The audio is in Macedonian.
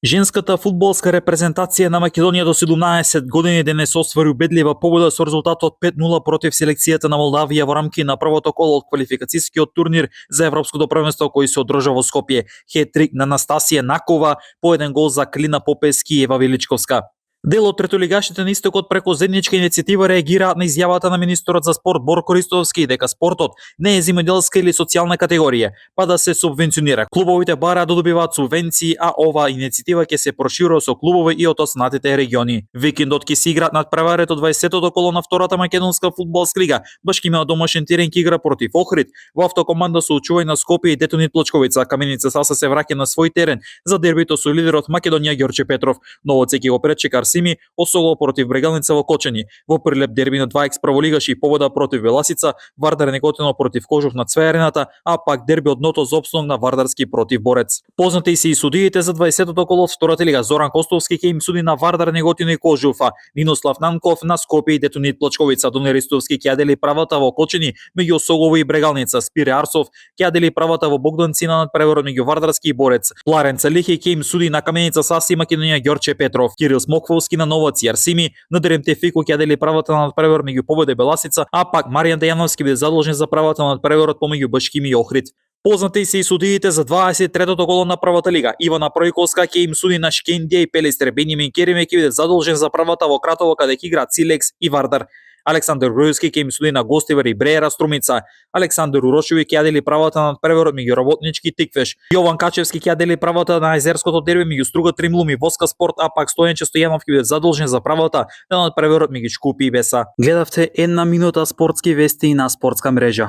Женската фудбалска репрезентација на Македонија до 17 години денес оствари убедлива победа со резултатот 5-0 против селекцијата на Молдавија во рамки на првото коло од квалификацијскиот турнир за Европското првенство кој се одржа во Скопје. Хет-трик на Настасија Накова, по еден гол за Клина Попески и Ева Величковска. Дел од третолигашите на истокот преку заедничка иницијатива реагираат на изјавата на министерот за спорт Борко Ристовски дека спортот не е земјоделска или социјална категорија, па да се субвенционира. Клубовите бараат да добиваат субвенции, а ова иницијатива ќе се проширува со клубови и од останатите региони. Викендот ќе се играат надпреварето 20-тото коло на втората македонска фудбалска лига. Башкимеа домашен терен ќе игра против Охрид. Во автокоманда со очување на Скопје и Детонит Плочковица, Каменица Саса се враќа на свој терен за дербито со лидерот Македонија Ѓорче Петров. Новоце ќе го пречека Сими осогол против Брегалница во Кочани. Во прилеп дерби на два екс-праволигаши и победа против Веласица, Вардар Неготино против Кожух на Цвеарената, а пак дерби од Ното за опстанок на Вардарски против Борец. Познати се и судиите за 20-тото коло од втората лига. Зоран Костовски ќе им суди на Вардар Неготино и Кожуфа, Нинослав Нанков на Скопје и Детонит Плочковица, Дони Ристовски ќе дели правата во Кочани меѓу Осогово и Брегалница, Спире Арсов ќе дели правата во Богданци на надпреворот меѓу Вардарски и Борец. Пларен Цалихи ќе им суди на Каменица Саси и Македонија Ѓорче Петров, Кирил Смокволски на Новаци Арсими, на Дремте Фико ќе дели правата на надпревор меѓу Победа и Беласица, а пак Маријан Дејановски биде задолжен за правата на надпреворот помеѓу Башкими и Охрид. Познати се и судиите за 23-тото коло на првата лига. Ивана Пројковска ќе им суди на Шкендија и Пелистер. Бенјамин Кериме ќе биде задолжен за правата во Кратово каде ќе играат Силекс и Вардар. Александар Груевски ќе им суди на Гостивар и Бреера Струмица. Александар Урошеви ќе дели правата на надпреворот меѓу Работнички и Тиквеш. Јован Качевски ќе дели правата на Езерското дерби меѓу Струга Тримлум и Воска Спорт, а пак Стојанче Стојанов ќе биде задолжен за правата на надпреворот меѓу Шкупи и Беса. Гледавте една минута спортски вести на спортска мрежа.